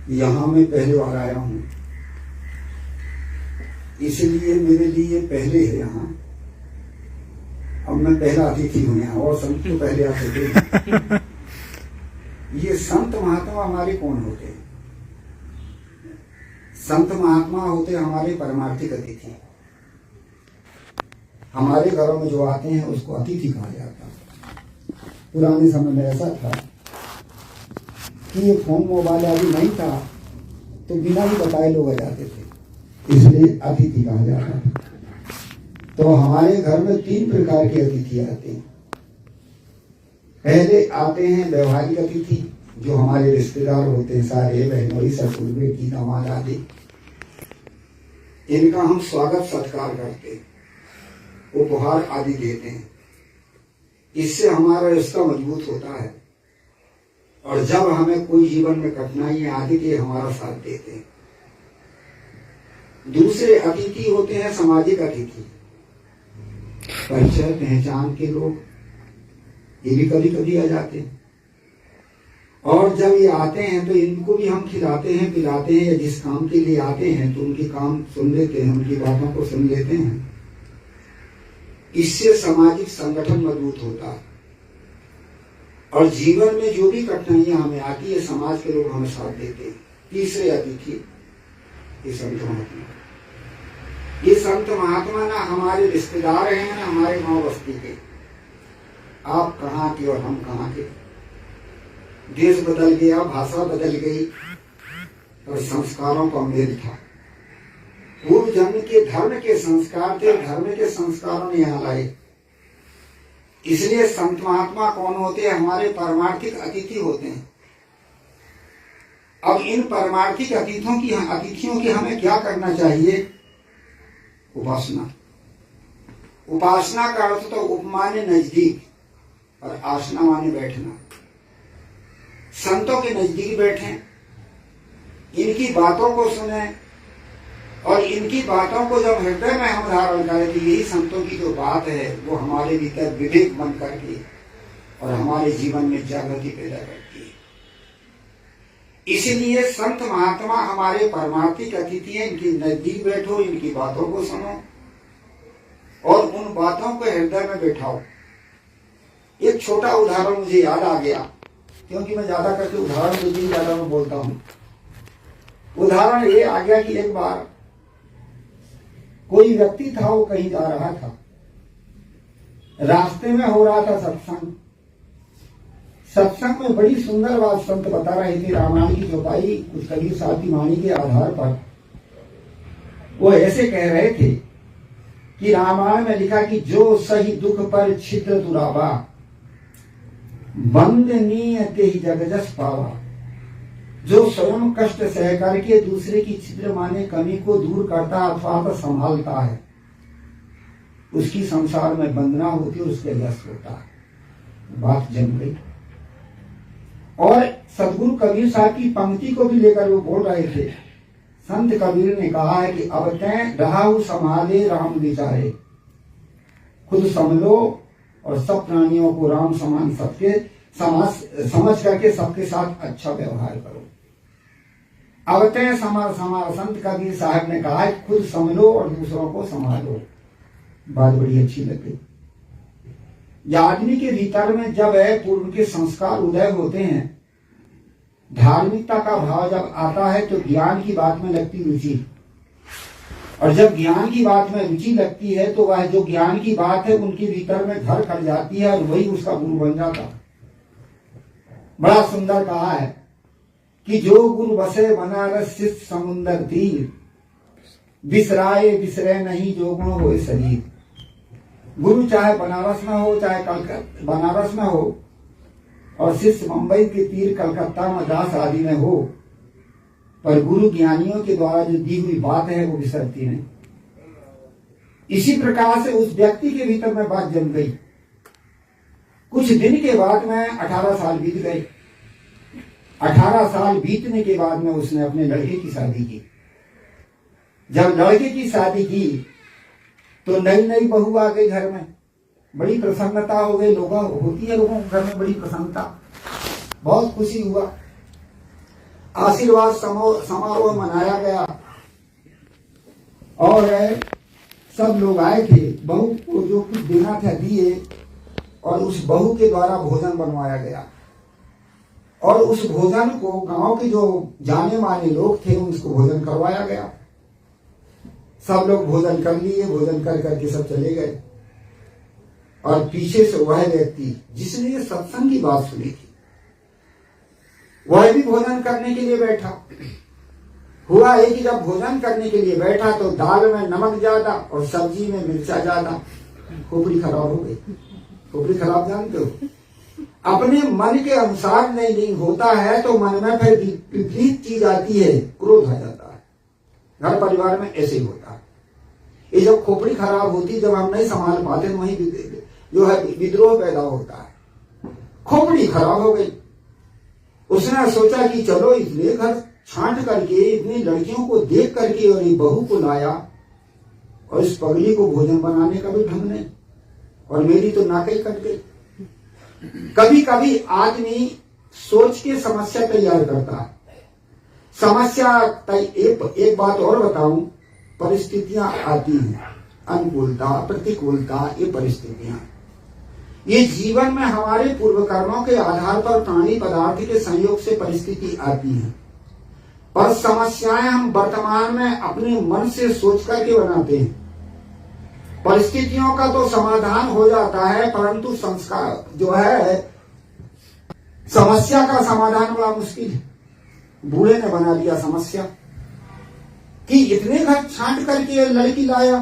यहाँ मैं पहली बार आया हूँ, इसलिए मेरे लिए पहले है यहाँ। अब मैं पहला अतिथि हूँ यहाँ, और संत तो पहले आते थे। ये संत महात्मा हमारे कौन होते हैं? संत महात्मा होते हमारे परमार्थिक अतिथि। हमारे घरों में जो आते हैं उसको अतिथि कहा जाता है। पुराने समय में ऐसा था कि ये फोन मोबाइल आदि नहीं था, तो बिना ही बताए लोग आ जाते थे, इसलिए अतिथि कहा जाता था। तो हमारे घर में 3 प्रकार के अतिथि आते हैं। पहले आते हैं व्यवहारिक अतिथि, जो हमारे रिश्तेदार होते हैं, सारे बहनोई, ससुर, बेटी, दामाद आदि। इनका हम स्वागत सत्कार करते हैं, उपहार आदि देते हैं। इससे हमारा रिश्ता मजबूत होता है, और जब हमें कोई जीवन में कठिनाई आदि के हमारा साथ देते हैं। दूसरे अतिथि होते हैं सामाजिक अतिथि, परिचय पहचान के लोग, ये भी कभी कभी आ जाते हैं। और जब ये आते हैं तो इनको भी हम खिलाते हैं, पिलाते हैं, या जिस काम के लिए आते हैं तो उनकी काम सुन लेते हैं, उनकी बातों को सुन लेते हैं। इससे सामाजिक संगठन मजबूत होता है, और जीवन में जो भी कठिनाइयां हमें आती है, समाज के लोग हमें साथ देते हैं। तीसरे अतिथि ये संत महात्मा। ये संत महात्मा ना हमारे रिश्तेदार हैं, ना हमारे गांव बस्ती के। आप कहाँ के और हम कहाँ के। देश बदल गया, भाषा बदल गई, और संस्कारों का मेल था। पूर्व जन्म के धर्म के संस्कार थे, धर्म के संस्कारों ने यहाँ लाए। इसलिए संत महात्मा कौन होते हैं? हमारे परमार्थिक अतिथि होते हैं। अब इन परमार्थिक अतिथियों की हमें क्या करना चाहिए? उपासना। उपासना का अर्थ तो उप माने नजदीक, और आसना माने बैठना। संतों के नजदीक बैठें, इनकी बातों को सुने, और इनकी बातों को जब हृदय में हम धारण करें, तो यही संतों की जो बात है वो हमारे भीतर विवेक बन करके और हमारे जीवन में जागृति पैदा करती है। इसलिए संत महात्मा हमारे परमार्थिक अतिथि हैं। इनके नजदीक बैठो, इनकी बातों को सुनो, और उन बातों को हृदय में बैठाओ। एक छोटा उदाहरण मुझे याद आ गया, क्योंकि मैं ज्यादा करके उदाहरण दो दिन ज्यादा मैं बोलता हूँ। उदाहरण ये आ गया कि एक बार कोई व्यक्ति था, वो कहीं जा रहा था। रास्ते में हो रहा था सत्संग। सत्संग में बड़ी सुंदर बात संत बता रहे थे, रामायण की चौपाई कुछ कबीर साहब की वाणी के आधार पर। वो ऐसे कह रहे थे कि रामायण में लिखा कि जो सही दुख पर छिद्र दुरावा, बंदनीय ते ही जगजस पावा। जो स्वयं कष्ट सह करके दूसरे की छिद्र माने कमी को दूर करता अथवा संभालता है, उसकी संसार में वंदना होती है, उसके यश होता है। बात जम गई। और सदगुरु कबीर साहब की पंक्ति को भी लेकर वो बोल रहे थे। संत कबीर ने कहा है कि अब तैं रहाऊ संभाले राम विचारे, खुद संभलो और सब प्राणियों को राम समान सबके समझ करके सबके साथ अच्छा व्यवहार करो। अब तैं संत कबीर साहब ने कहा है खुद संभलो और दूसरों को संभालो। बात बड़ी अच्छी लग गई। आदमी के भीतर में जब है पूर्व के संस्कार उदय होते हैं, धार्मिकता का भाव जब आता है, तो ज्ञान की बात में लगती रुचि, और जब ज्ञान की बात में रुचि लगती है तो वह जो ज्ञान की बात है उनके भीतर में घर कर जाती है, और वही उसका गुरु बन जाता है। बड़ा सुंदर कहा है कि जो गुरु बसे बनारस शिष्य समुंदर तीर, बिसराए बिसरे नहीं जो गुण हो शरीर। गुरु चाहे बनारस में हो, चाहे कलकत्ता बनारस में हो, और शिष्य मुंबई के तीर, कलकत्ता, मद्रास आदि में हो, पर गुरु ज्ञानियों के द्वारा जो दी हुई बात है वो बिसरती नहीं। इसी प्रकार से उस व्यक्ति के भीतर में बात जम गई। कुछ दिन के बाद में 18 साल बीत गए। 18 साल बीतने के बाद में उसने अपने लड़के की शादी की। जब लड़के की शादी की तो नई नई बहू आ गई घर में, बड़ी प्रसन्नता हो गई। लोगों होती है, लोगों के घर में बड़ी प्रसन्नता, बहुत खुशी हुआ। आशीर्वाद समारोह मनाया गया और सब लोग आए थे। बहू को जो कुछ देना था दिए और उस बहू के द्वारा भोजन बनवाया गया और उस भोजन को गांव के जो जाने माने लोग थे उनको भोजन करवाया गया। सब लोग भोजन कर लिए, भोजन कर करके सब चले गए और पीछे से वह व्यक्ति जिसने ये सत्संग की बात सुनी थी वह भी भोजन करने के लिए बैठा। हुआ है कि जब भोजन करने के लिए बैठा तो दाल में नमक ज्यादा और सब्जी में मिर्चा ज्यादा, खोपड़ी खराब हो गई। खोपड़ी खराब जानते हो, अपने मन के अनुसार नहीं होता है तो मन में फिर विपरीत चीज आती है, क्रोध आ जाता है। घर परिवार में ऐसे ही होता है। ये जब खोपड़ी खराब होती, जब हम नहीं संभाल पाते, वही जो है विद्रोह पैदा होता है। खोपड़ी खराब हो गई। उसने सोचा कि चलो इसलिए घर छांट करके इतनी लड़कियों को देख करके और ये बहू को लाया और इस पगली को भोजन बनाने का भी ढंग नहीं और मेरी तो नाक ही कट गई। कभी कभी आदमी सोच के समस्या तैयार करता है। समस्या एक बात और बताऊं, परिस्थितियां आती हैं, अनुकूलता प्रतिकूलता, ये परिस्थितियां ये जीवन में हमारे पूर्व कर्मों के आधार पर प्राणी पदार्थ के संयोग से परिस्थिति आती है। पर समस्याएं हम वर्तमान में अपने मन से सोच करके बनाते हैं। परिस्थितियों का तो समाधान हो जाता है, परंतु संस्कार जो है समस्या का समाधान बड़ा मुश्किल है। बूढ़े ने बना दिया समस्या कि इतने घर छांट करके लड़की लाया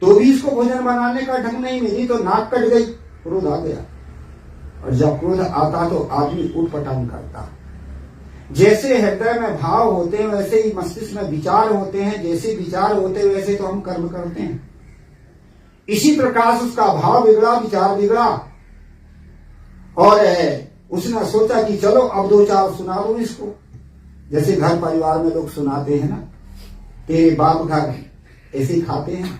तो भी इसको भोजन बनाने का ढंग नहीं, मेरी तो नाक कट गई। क्रोध आ गया और जब क्रोध आता तो आदमी उठपटांग करता। जैसे हृदय में भाव होते हैं वैसे ही मस्तिष्क में विचार होते हैं, जैसे विचार होते हैं वैसे तो हम कर्म करते हैं। इसी प्रकार से उसका भाव बिगड़ा, विचार बिगड़ा और उसने सोचा कि चलो अब दो चार सुना दो इसको। जैसे घर परिवार में लोग सुनाते हैं ना, तेरे बाप घर ऐसे खाते हैं,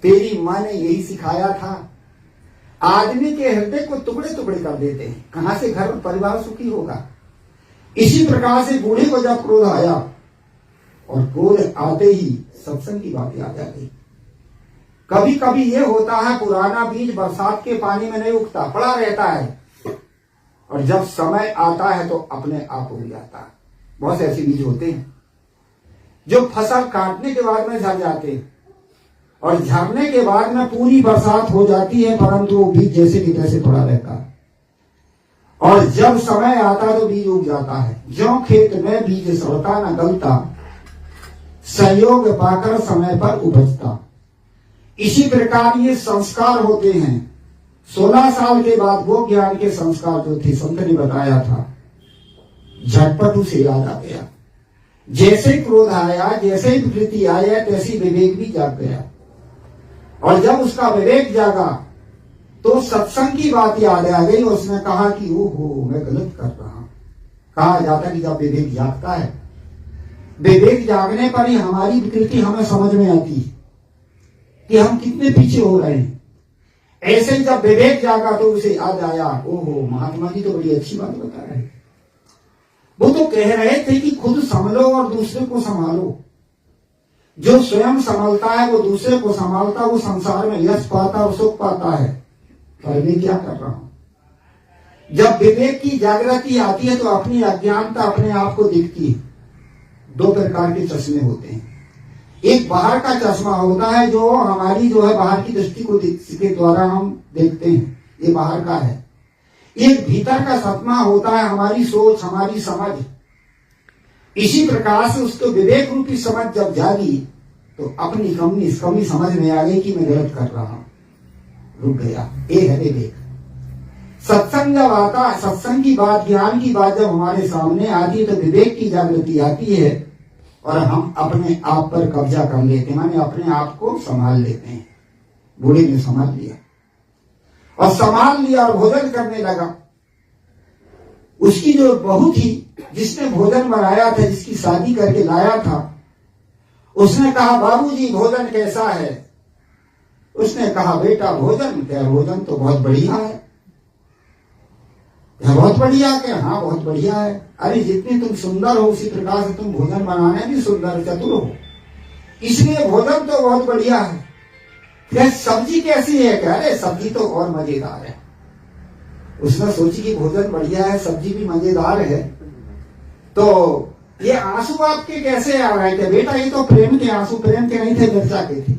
तेरी माँ ने यही सिखाया था। आदमी के हृदय को टुकड़े टुकड़े कर देते हैं। कहां से घर परिवार सुखी होगा। इसी प्रकार से बूढ़े को जब क्रोध आया और क्रोध आते ही सत्संग की बात याद आ गई। कभी कभी ये होता है, पुराना बीज बरसात के पानी में नहीं उगता, पड़ा रहता है और जब समय आता है तो अपने आप उग जाता है। बहुत से ऐसे बीज होते हैं जो फसल काटने के बाद में झड़ जाते हैं और झड़ने के बाद में पूरी बरसात हो जाती है, परंतु वो बीज जैसे की तैसे पड़ा रहता है और जब समय आता तो बीज उग जाता है। ज्यों खेत में बीज सड़ता न गलता, संयोग पाकर समय पर उपजता। इसी प्रकार ये संस्कार होते हैं। 16 साल के बाद वो ज्ञान के संस्कार जो थे, संत ने बताया था, झटपट उसे याद आ गया। जैसे क्रोध आया, जैसे विकृति आया, तैसी विवेक भी जाग गया और जब उसका विवेक जागा तो सत्संग की बात याद आ गई। उसने कहा कि ओहो मैं गलत कर रहा हूं। कहा जाता कि जब विवेक जागता है, विवेक जागने पर ही हमारी विकृति हमें समझ में आती है कि हम कितने पीछे हो रहे हैं। ऐसे जब विवेक जागा तो उसे याद आया, ओहो महात्मा जी तो बड़ी अच्छी बात बता रहे हैं। वो तो कह रहे थे कि खुद संभलो और दूसरे को संभालो। जो स्वयं संभलता है वो दूसरे को संभालता, वो संसार में यश पाता और सुख पाता है। पर मैं क्या कर रहा हूं। जब विवेक की जागृति आती है तो अपनी अज्ञानता अपने आप को दिखती है। दो प्रकार के चश्मे होते हैं। एक बाहर का चश्मा होता है जो हमारी जो है बाहर की दृष्टि को के द्वारा हम देखते हैं, ये बाहर का है। एक भीतर का चश्मा होता है, हमारी सोच, हमारी समझ। इसी प्रकार से उसको विवेक रूपी समझ जब जागी तो अपनी कमी समझ में आ गई कि मैं गलत कर रहा हूं, रुक गया। ये है विवेक। सत्संग जब आता, सत्संग की बात, ज्ञान की बात जब हमारे सामने आती है तो विवेक की जागृति आती है और हम अपने आप पर कब्जा कर लेते हैं, माने अपने आप को संभाल लेते हैं। बूढ़े ने संभाल लिया और संभाल लिया और भोजन करने लगा। उसकी जो बहू थी जिसने भोजन बनाया था, जिसकी शादी करके लाया था, उसने कहा बाबूजी भोजन कैसा है। उसने कहा बेटा भोजन क्या, भोजन तो बहुत बढ़िया है। बहुत बढ़िया क्या? हाँ बहुत बढ़िया है। अरे जितनी तुम सुंदर हो उसी प्रकार से तुम भोजन बनाने भी सुंदर चतुर हो, इसलिए भोजन तो बहुत बढ़िया है। क्या सब्जी कैसी है? क्या? अरे सब्जी तो और मजेदार है। उसने सोची कि भोजन बढ़िया है, सब्जी भी मजेदार है, तो ये आंसू आपके कैसे आ रहे थे? बेटा ये तो प्रेम के आंसू, प्रेम के नहीं थे, मिर्चा के थे।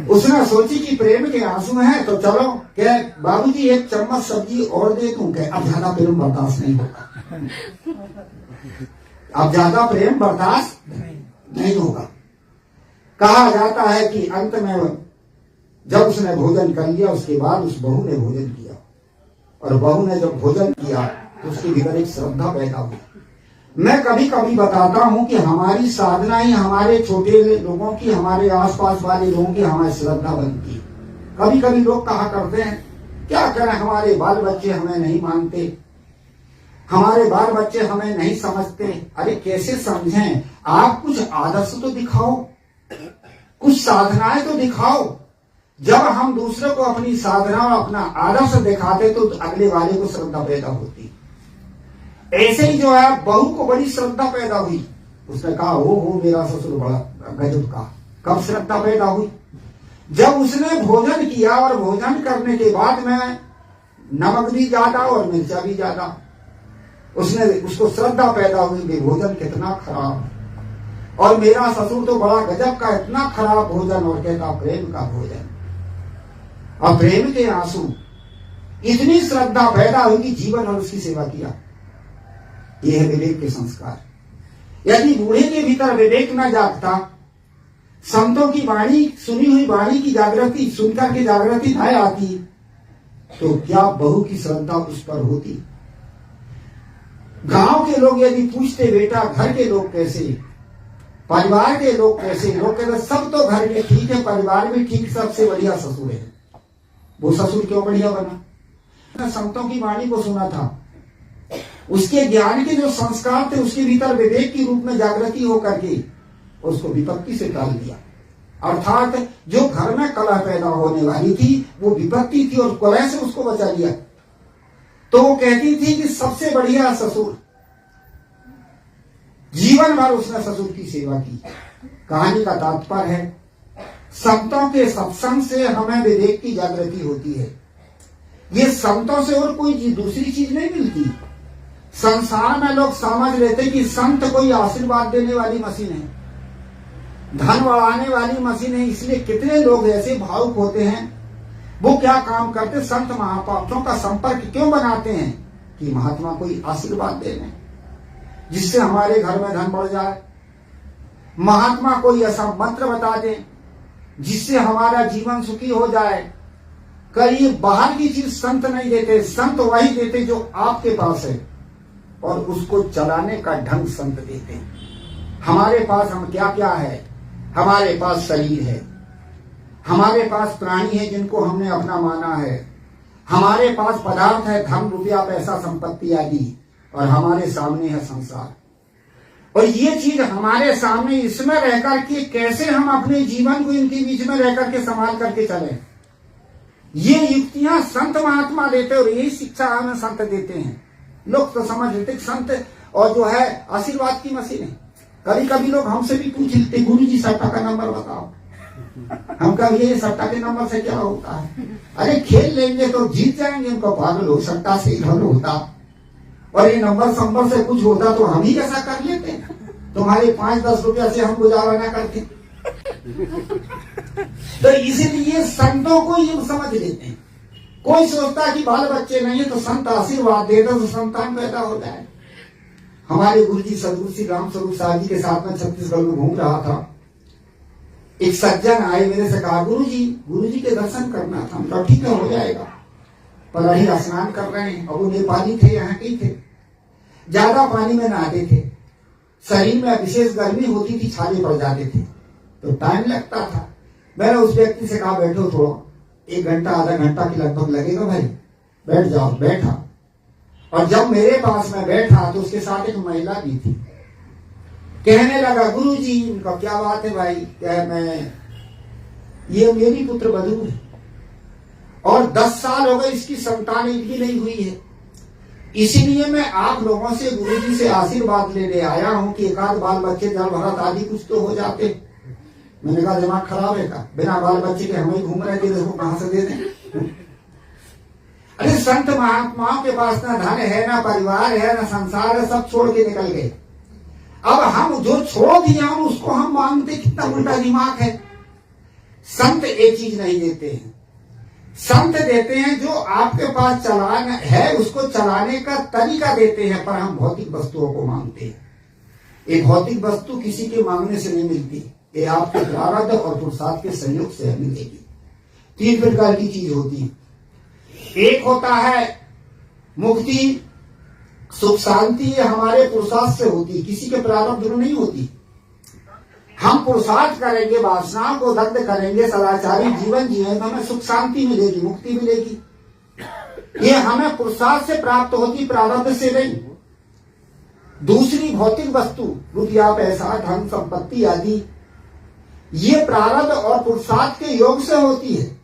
उसने सोची कि प्रेम के आंसू हैं, तो चलो क्या बाबूजी एक चम्मच सब्जी और दे दूं? क्या अब ज्यादा प्रेम बर्दाश्त नहीं होगा, अब ज्यादा प्रेम बर्दाश्त नहीं होगा। कहा जाता है कि अंत में जब उसने भोजन कर लिया, उसके बाद उस बहू ने भोजन किया, और बहू ने जब भोजन किया तो उसके भीतर एक श्रद्धा पैदा हुई। मैं कभी कभी बताता हूं कि हमारी साधना ही हमारे छोटे लोगों की, हमारे आसपास वाले लोगों की हमारी श्रद्धा बनती है। कभी कभी लोग कहा करते हैं क्या करें, हमारे बाल बच्चे हमें नहीं मानते, हमारे बाल बच्चे हमें नहीं समझते। अरे कैसे समझें? आप कुछ आदर्श तो दिखाओ, कुछ साधनाएं तो दिखाओ। जब हम दूसरे को अपनी साधना और अपना आदर्श दिखाते तो अगले वाले को श्रद्धा पैदा होती। ऐसे ही जो है बहू को बड़ी श्रद्धा पैदा हुई। उसने कहा हो मेरा ससुर बड़ा गजब का। कब श्रद्धा पैदा हुई? जब उसने भोजन किया, और भोजन करने के बाद में नमक भी ज्यादा और मिर्चा भी ज्यादा। उसको श्रद्धा पैदा हुई कि भोजन कितना खराब, और मेरा ससुर तो बड़ा गजब का, इतना खराब भोजन, और कहता प्रेम का भोजन और प्रेम के आंसू। इतनी श्रद्धा पैदा हुई कि जीवन और उसकी सेवा किया। यह है विवेक के संस्कार। यदि बूढ़े के भीतर विवेक न जागता, संतों की वाणी, सुनी हुई वाणी की जागृति सुनकर के जागृति न आती, तो क्या बहू की श्रद्धा उस पर होती? गांव के लोग यदि पूछते बेटा घर के लोग कैसे, परिवार के लोग कैसे, लोग कहते सब तो घर के ठीक है, परिवार भी ठीक, सबसे बढ़िया ससुर है। वो ससुर क्यों बढ़िया बना? संतों की वाणी को सुना था, उसके ज्ञान के जो संस्कार थे उसके भीतर विवेक की रूप में जागृति होकर के उसको विपत्ति से टाल दिया। अर्थात जो घर में कलह पैदा होने वाली थी वो विपत्ति थी, और कलह से उसको बचा लिया। तो वो कहती थी कि सबसे बढ़िया ससुर। जीवन भर उसने ससुर की सेवा की। कहानी का तात्पर्य है संतों के सत्संग से हमें विवेक की जागृति होती है। ये संतों से और कोई दूसरी चीज नहीं मिलती। संसार में लोग समझ लेते कि संत कोई आशीर्वाद देने वाली मशीन है, धन बढ़ाने वाली मशीन है। इसलिए कितने लोग ऐसे भावुक होते हैं, वो क्या काम करते, संत महापुरुषों का संपर्क क्यों बनाते हैं कि महात्मा कोई आशीर्वाद दे दें जिससे हमारे घर में धन बढ़ जाए, महात्मा कोई ऐसा मंत्र बता दे जिससे हमारा जीवन सुखी हो जाए। कई बाहर की चीज संत नहीं देते, संत वही देते जो आपके पास है, और उसको चलाने का ढंग संत देते हैं। हमारे पास हम क्या क्या है? हमारे पास शरीर है, हमारे पास प्राणी है जिनको हमने अपना माना है, हमारे पास पदार्थ है, धन रुपया पैसा संपत्ति आदि, और हमारे सामने है संसार। और ये चीज हमारे सामने, इसमें रहकर के कैसे हम अपने जीवन को इनके बीच में रहकर के संभाल करके चले, ये युक्तियां संत महात्मा देते, और यही शिक्षा हमें संत देते हैं। लोग तो समझ लेते संत और जो है आशीर्वाद की मशीन है। कभी कभी लोग हमसे भी पूछ लेते गुरु जी सट्टा का नंबर बताओ। हम कभी ये सट्टा के नंबर से क्या होता है? अरे खेल लेंगे तो जीत जाएंगे, उनको पागल हो, सट्टा से इधर होता, और ये नंबर संबर से कुछ होता तो हम ही ऐसा कर लेते हैं। तुम्हारे 5-10 रुपया से हम गुजारा ना करते। तो इसीलिए संतों को ये समझ लेते हैं। कोई सोचता कि बाल बच्चे नहीं है तो संत आशीर्वाद दे दो तो संतान पैदा हो जाए। हमारे गुरुजी सदगुरु श्री राम स्वरूप साहब जी के साथ में छत्तीसगढ़ में घूम रहा था। एक सज्जन आए, मेरे से कहा गुरुजी के दर्शन करना था। हम कहा ठीक है हो जाएगा, पर अभी स्नान कर रहे हैं। और वो नेपाली थे, यहाँ के थे, ज्यादा पानी में नहाते थे, शरीर में विशेष गर्मी होती थी, छाले पड़ जाते थे, तो टाइम लगता था। मैंने उस व्यक्ति से कहा बैठो थोड़ा, 1 घंटा आधा घंटा के लगभग लगेगा भाई, बैठ जाओ। बैठा, और जब मेरे पास में बैठा तो उसके साथ एक महिला भी थी। कहने लगा गुरुजी, उनका क्या बात है भाई? क्या मैं, ये मेरी पुत्र वधू है, और 10 साल हो गए इसकी संतान भी नहीं हुई है। इसीलिए मैं आप लोगों से गुरुजी से आशीर्वाद लेने आया हूं कि एक आध बाल बच्चे जल भरत आदि कुछ तो हो जाते। मैंने कहा दिमाग खराब है का, बिना बाल बच्चे के हमें घूम रहे थे, देखो कहां से दे दें। अरे संत महात्माओं के पास ना धन है, ना परिवार है, ना संसार है, सब छोड़ के निकल गए। अब हम जो छोड़ दिया उसको हम मांगते, कितना उल्टा दिमाग है। संत एक चीज नहीं देते हैं, संत देते हैं जो आपके पास चलाना है उसको चलाने का तरीका देते हैं, पर हम भौतिक वस्तुओं को मांगते हैं। एक भौतिक वस्तु किसी के मांगने से नहीं मिलती, ये आपके प्रारब्ध और पुरुषार्थ के संयोग से मिलेगी। 3 प्रकार की चीज होती है। एक होता है मुक्ति, सुख शांति, ये हमारे पुरुषार्थ से होती, किसी के प्रारब्ध में नहीं होती। हम पुरुषार्थ करेंगे, वासनाओं को दग्ध करेंगे, सदाचारी जीवन जिए तो हमें सुख शांति मिलेगी, मुक्ति मिलेगी। ये हमें पुरुषार्थ से प्राप्त होती, प्रारब्ध से नहीं। दूसरी भौतिक वस्तु, रुपया, पैसा, धन संपत्ति आदि, ये प्रारब्ध और पुरुषार्थ के योग से होती है।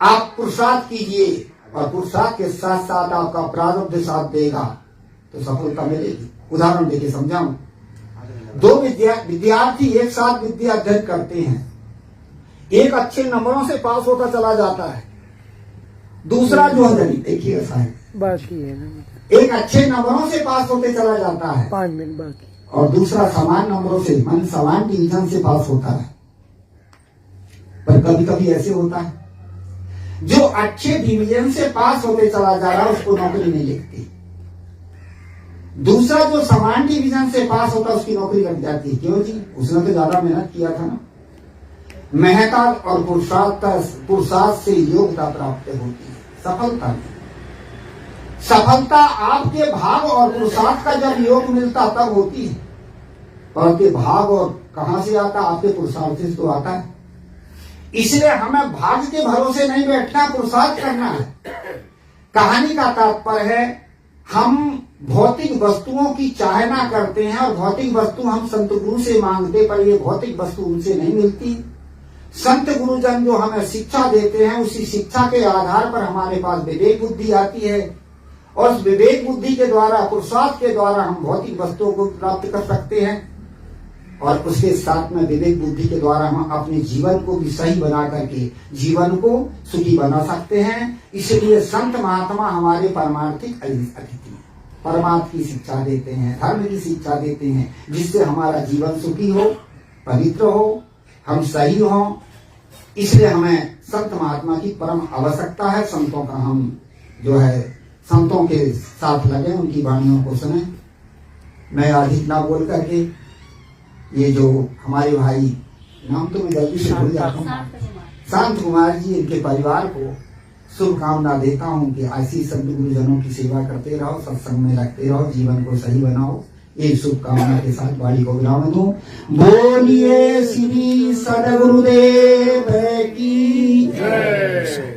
आप पुरुषार्थ कीजिए और पुरुषार्थ के साथ साथ आपका प्रारब्ध साथ देगा तो सफलता मिलेगी। उदाहरण देके समझाऊं। 2 विद्यार्थी एक साथ विद्या अध्ययन करते हैं, एक अच्छे नंबरों से पास होता चला जाता है, दूसरा जो है देखिए ऐसा है बाकी है ना, एक अच्छे नंबरों से पास होते चला जाता है 5 मिनट बाकी, और दूसरा समान नंबरों से, मन समान डिवीजन से पास होता है। पर कभी कभी ऐसे होता है जो अच्छे डिवीजन से पास होते चला जा रहा है उसको नौकरी नहीं लगती, दूसरा जो समान डिवीजन से पास होता है उसकी नौकरी लग जाती है। क्यों जी? उसने तो ज्यादा मेहनत किया था ना। मेहनत और पुरुषार्थ से योग्यता प्राप्त होती है, सफलता नहीं। सफलता आपके भाग और पुरुषार्थ का जब योग मिलता तब होती है, और आपके भाग और कहां से आता? आपके पुरुषार्थ से तो आता है। इसलिए हमें भाग्य के भरोसे नहीं बैठना, पुरुषार्थ करना है। कहानी का तात्पर्य है हम भौतिक वस्तुओं की चाहना करते हैं और भौतिक वस्तु हम संत गुरु से मांगते, पर ये भौतिक वस्तु उनसे नहीं मिलती। संत गुरुजन जो हमें शिक्षा देते हैं उसी शिक्षा के आधार पर हमारे पास विवेक बुद्धि आती है, और उस विवेक बुद्धि के द्वारा, पुरुषार्थ के द्वारा हम भौतिक वस्तुओं को प्राप्त कर सकते हैं, और उसके साथ में विवेक बुद्धि के द्वारा हम अपने जीवन को भी सही बना करके जीवन को सुखी बना सकते हैं। इसलिए संत महात्मा हमारे परमार्थिक अतिथि हैं, परमार्थ की शिक्षा देते हैं, धर्म की शिक्षा देते हैं, जिससे हमारा जीवन सुखी हो, पवित्र हो, हम सही हो। इसलिए हमें संत महात्मा की परम आवश्यकता है। संतों का हम जो है संतों के साथ लगे, उनकी वाणियों को सुने। मैं अधिक ना बोल करके ये जो हमारे भाई, नाम तो मैं जल्दी से भूल जाता हूँ, शांत कुमार जी, इनके परिवार को शुभकामना देता हूँ कि ऐसी संत गुरुजनों की सेवा करते रहो, सत्संग में लगते रहो, जीवन को सही बनाओ। एक शुभकामना के साथ वाणी को विराम दूं। बोलिए श्री सद्गुरुदेव की जय।